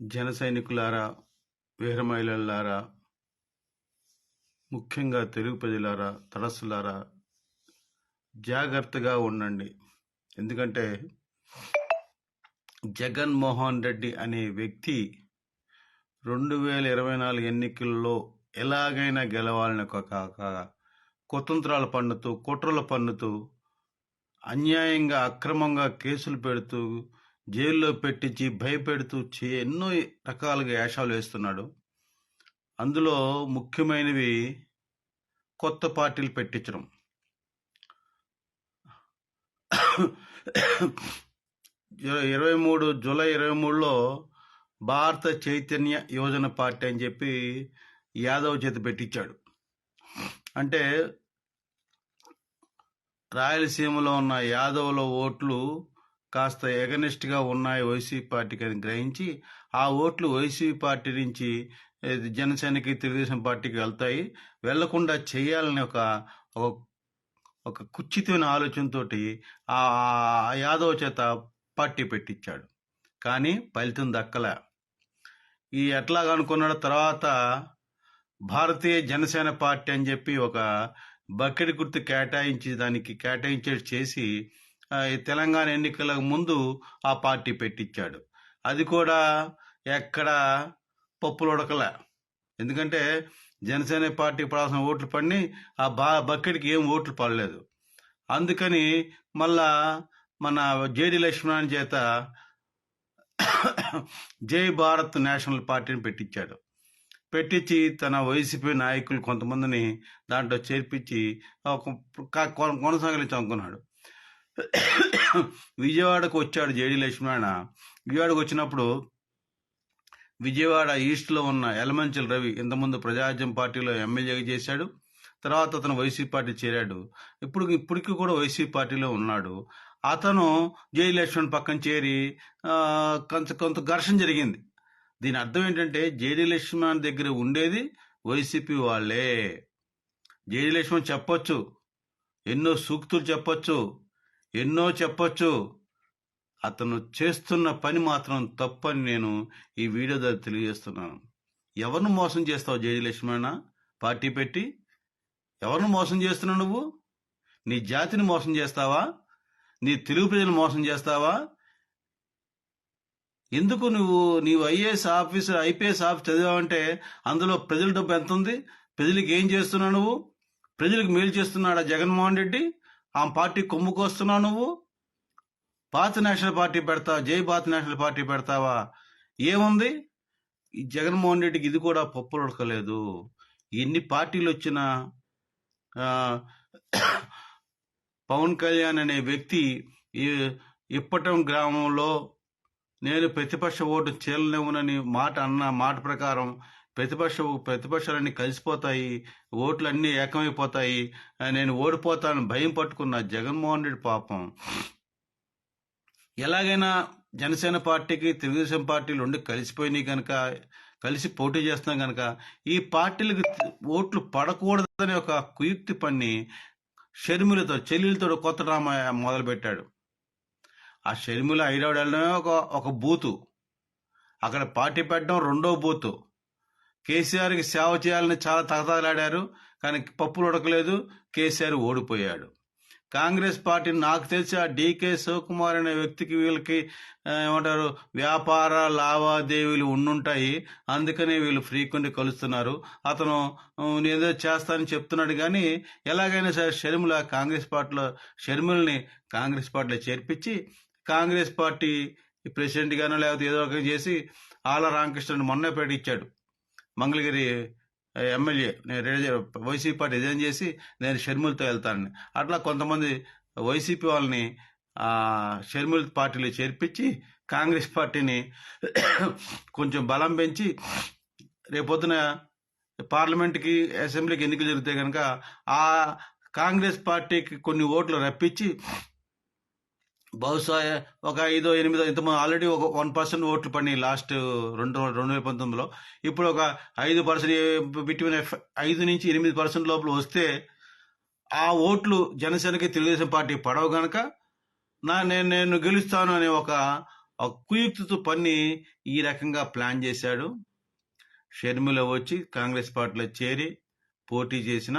జన సైనికులారా, వీర మహిళలారా, ముఖ్యంగా తెలుగు ప్రజలారా, తలస్సులారా జాగ్రత్తగా ఉండండి. ఎందుకంటే జగన్మోహన్ రెడ్డి అనే వ్యక్తి 2024 ఎన్నికల్లో ఎలాగైనా గెలవాలని ఒక కుతంత్రాలు పన్నుతూ, కుట్రలు పన్నుతూ, అన్యాయంగా అక్రమంగా కేసులు పెడుతూ, జైల్లో పెట్టించి భయపెడుతూ ఎన్నో రకాలుగా వేషాలు వేస్తున్నాడు. అందులో ముఖ్యమైనవి కొత్త పార్టీలు పెట్టించడం. జూలై 23లో భారత చైతన్య యోజన పార్టీ అని చెప్పి యాదవ్ చేత పెట్టించాడు. అంటే రాయలసీమలో ఉన్న యాదవ్ల ఓట్లు కాస్త ఎగనిస్ట్గా ఉన్నాయి వైసీపీ పార్టీకి అని గ్రహించి ఆ ఓట్లు వైసీపీ పార్టీ నుంచి జనసేనకి, తెలుగుదేశం పార్టీకి వెళ్తాయి, వెళ్లకుండా చేయాలని ఒక కుచితమైన ఆలోచనతో ఆ యాదవ్ చేత పార్టీ పెట్టించాడు. కానీ ఫలితం దక్కలే. ఈ ఎట్లాగా అనుకున్నాడు. తర్వాత భారతీయ జనసేన పార్టీ అని చెప్పి ఒక బకెట్ గుర్తు కేటాయించేది చేసి తెలంగాణ ఎన్నికలకు ముందు ఆ పార్టీ పెట్టించాడు. అది కూడా ఎక్కడ పప్పులు ఉడకలే. ఎందుకంటే జనసేన పార్టీ పడాల్సిన ఓట్లు పడి ఆ బకెట్కి ఏం ఓట్లు పడలేదు. అందుకని మళ్ళా మన జేడి లక్ష్మణ్ చేత జై భారత్ నేషనల్ పార్టీని పెట్టించి తన వైసీపీ నాయకులు కొంతమందిని దాంట్లో చేర్పించి కొనసాగించాలనుకున్నాడు. విజయవాడకు వచ్చాడు జేడి లక్ష్మణ. విజయవాడకు వచ్చినప్పుడు విజయవాడ ఈస్ట్లో ఉన్న యలమంచిల రవి ఇంతకుముందు ప్రజారాజ్యం పార్టీలో ఎమ్మెల్యేగా చేశాడు. తర్వాత అతను వైసీపీ పార్టీ చేరాడు. ఇప్పటికీ కూడా వైసీపీ పార్టీలో ఉన్నాడు. అతను జేడి లక్ష్మణ్ పక్కన చేరి కొంత ఘర్షణ జరిగింది. దీని అర్థం ఏంటంటే జేడి లక్ష్మణ్ దగ్గర ఉండేది వైసీపీ వాళ్ళే. జేడి లక్ష్మణ్ చెప్పొచ్చు, ఎన్నో సూక్తులు చెప్పొచ్చు, అతను చేస్తున్న పని మాత్రం తప్పని నేను ఈ వీడియో ద్వారా తెలియజేస్తున్నాను. ఎవరిని మోసం చేస్తావు జేడి లక్ష్మణ? పార్టీ పెట్టి ఎవరిని మోసం చేస్తున్నావు నువ్వు? నీ జాతిని మోసం చేస్తావా? నీ తెలుగు ప్రజలు మోసం చేస్తావా? ఎందుకు నీవు ఐఏఎస్ ఆఫీసర్, ఐపీఎస్ ఆఫీసర్ చదివావంటే అందులో ప్రజల డబ్బు ఎంత ఉంది? ప్రజలకు ఏం చేస్తున్నావు నువ్వు? ప్రజలకు మేలు చేస్తున్నాడా జగన్మోహన్ రెడ్డి? ఆ పార్టీ కొమ్ముకొస్తున్నావు నువ్వు? భారత నేషనల్ పార్టీ పెడతావా? జై భారత నేషనల్ పార్టీ పెడతావా? ఏముంది? ఈ జగన్మోహన్ రెడ్డికి ఇది కూడా పప్పులు ఉడకలేదు. ఎన్ని పార్టీలు వచ్చినా పవన్ కళ్యాణ్ అనే వ్యక్తి ఇప్పటం గ్రామంలో నేను ప్రతిపక్ష ఓటు చీలనివ్వనని మాట ప్రకారం ప్రతిపక్షాలన్నీ కలిసిపోతాయి, ఓట్లన్నీ ఏకమైపోతాయి, నేను ఓడిపోతానని భయం పట్టుకున్న జగన్మోహన్ రెడ్డి పాపం ఎలాగైనా జనసేన పార్టీకి, తెలుగుదేశం పార్టీలు ఉండి కలిసిపోయినాయి కనుక, కలిసి పోటీ చేస్తున్నాం కనుక ఈ పార్టీలకు ఓట్లు పడకూడదని ఒక కుయుక్తి పన్ని చెల్లెలతో కొత్త డ్రామా మొదలుపెట్టాడు. ఆ షర్మిల హైదరాబాద్ వెళ్ళడమే ఒక బూతు, అక్కడ పార్టీ పెట్టడం రెండో బూతు. కేసీఆర్కి సేవ చేయాలని చాలా తగతాలాడారు, కానీ పప్పులు ఉడకలేదు, కేసీఆర్ ఓడిపోయాడు. కాంగ్రెస్ పార్టీ నాకు తెలిసి ఆ డీకే శివకుమార్ అనే వ్యక్తికి వీళ్ళకి ఏమంటారు వ్యాపార లావాదేవీలు ఉండుంటాయి, అందుకనే వీళ్ళు ఫ్రీక్వెంట్ కలుస్తున్నారు. అతను ఏదో చేస్తానని చెప్తున్నాడు. కానీ ఎలాగైనా సరే షర్మిలని కాంగ్రెస్ పార్టీలో చేర్పించి కాంగ్రెస్ పార్టీ ప్రెసిడెంట్ గానో లేకపోతే ఏదో ఒక చేసి ఆల రామకృష్ణని మొన్న పెట్టించాడు. Mangalagiri MLA YCP party resign చేసి నేను షర్మిలతో వెళ్తానని. అట్లా కొంతమంది వైసీపీ వాళ్ళని షర్మిల పార్టీలో చేర్పించి కాంగ్రెస్ పార్టీని కొంచెం బలం పెంచి రేపొద్దున పార్లమెంట్కి, అసెంబ్లీకి ఎన్నికలు జరిగితే కనుక ఆ కాంగ్రెస్ పార్టీకి కొన్ని ఓట్లు రప్పించి బహుశా ఒక 5-8 ఇంతకుముందు ఆల్రెడీ ఒక 1% ఓట్లు పడినాయి లాస్ట్ 2019లో. ఇప్పుడు ఒక 5% బిట్వీన్ 5-8% లోపల వస్తే ఆ ఓట్లు జనసేనకి, తెలుగుదేశం పార్టీ పడవు గనక నేను గెలుస్తాను అనే ఆ కుయుక్తితో పని ఈ రకంగా ప్లాన్ చేశాడు. షర్మిల వచ్చి కాంగ్రెస్ పార్టీలో చేరి పోటీ చేసిన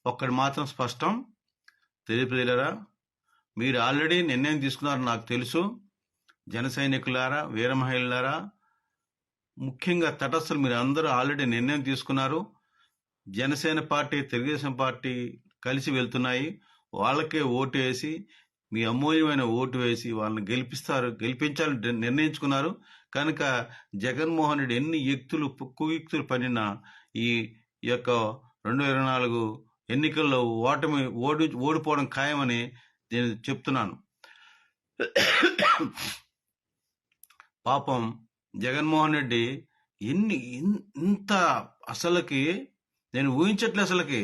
ఒక్కటి మాత్రం స్పష్టం, తెలియరా, మీరు ఆల్రెడీ నిర్ణయం తీసుకున్నారు నాకు తెలుసు. జన సైనికులారా, వీర మహిళలారా, ముఖ్యంగా తటస్థులు మీరు అందరూ ఆల్రెడీ నిర్ణయం తీసుకున్నారు. జనసేన పార్టీ, తెలుగుదేశం పార్టీ కలిసి వెళ్తున్నాయి. వాళ్ళకే ఓటు వేసి, మీ అమూల్యమైన ఓటు వేసి వాళ్ళని గెలిపించాలని నిర్ణయించుకున్నారు. కనుక జగన్మోహన్ రెడ్డి ఎన్ని కుయుక్తులు పనినా ఈ యొక్క 2024 ఎన్నికల్లో ఓడిపోవడం ఖాయమని నేను చెప్తున్నాను. పాపం జగన్మోహన్ రెడ్డి ఇంత అసలుకి నేను ఊహించట్లే. అసలుకి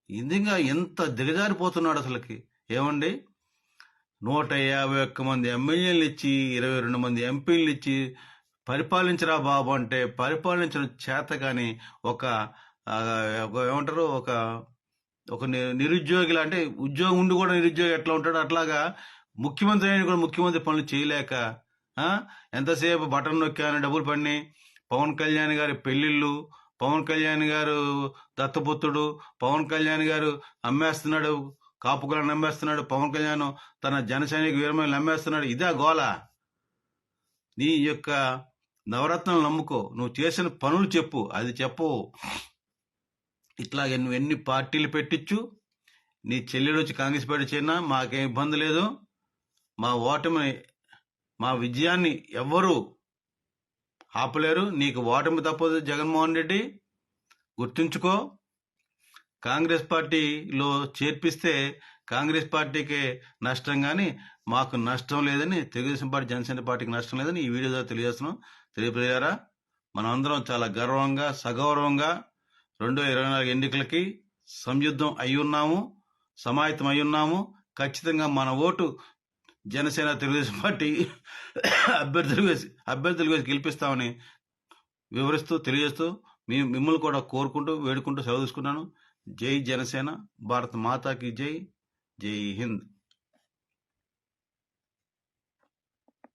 ఇందుగా ఎంత దిగజారిపోతున్నాడు అసలుకి. ఏమండి, 151 మంది ఎమ్మెల్యేలు ఇచ్చి 22 మంది ఎంపీలు ఇచ్చి పరిపాలించరా బాబు అంటే పరిపాలించడం చేత కానీ ఏమంటారు, ఒక నిరుద్యోగిలా, అంటే ఉద్యోగం ఉండి కూడా నిరుద్యోగి ఎట్లా ఉంటాడో అట్లాగా ముఖ్యమంత్రి అయిన కూడా ముఖ్యమంత్రి పనులు చేయలేక ఎంతసేపు బటన్ నొక్కాను డబ్బులు పడిని. పవన్ కళ్యాణ్ గారి పెళ్లిళ్ళు, పవన్ కళ్యాణ్ గారు దత్తపుత్రుడు, పవన్ కళ్యాణ్ గారు అమ్మేస్తున్నాడు, కాపుకులను నమ్మేస్తున్నాడు, పవన్ కళ్యాణ్ తన జనసైనిక వీరమని నమ్మేస్తున్నాడు. ఇదే గోల. నీ యొక్క నవరత్నాలు నమ్ముకో, నువ్వు చేసిన పనులు చెప్పు, అది చెప్పు. ఇట్లాగే నువ్వు ఎన్ని పార్టీలు పెట్టించు, నీ చెల్లెలు వచ్చి కాంగ్రెస్ పార్టీ చేరినా మాకేం ఇబ్బంది లేదు. మా ఓటమి, మా విజయాన్ని ఎవ్వరూ ఆపలేరు. నీకు ఓటమి తప్పదు జగన్మోహన్ రెడ్డి, గుర్తుంచుకో. కాంగ్రెస్ పార్టీలో చేర్పిస్తే కాంగ్రెస్ పార్టీకే నష్టం కానీ మాకు నష్టం లేదని, తెలుగుదేశం పార్టీ, జనసేన పార్టీకి నష్టం లేదని ఈ వీడియో ద్వారా తెలియజేస్తున్నాం. తెలియజేయారా, మనం అందరం చాలా గర్వంగా, సగౌరవంగా 2024 ఎన్నికలకి సంయుద్ధం అయ్యున్నాము, సమాయత్తం అయ్యున్నాము. ఖచ్చితంగా మన ఓటు జనసేన, తెలుగుదేశం పార్టీ అభ్యర్థులు వేసి గెలిపిస్తామని వివరిస్తూ తెలియజేస్తూ మిమ్మల్ని కూడా కోరుకుంటూ వేడుకుంటూ సెలవు తీసుకున్నాను. జై జనసేన, భారత మాతాకి జై, జై హింద్.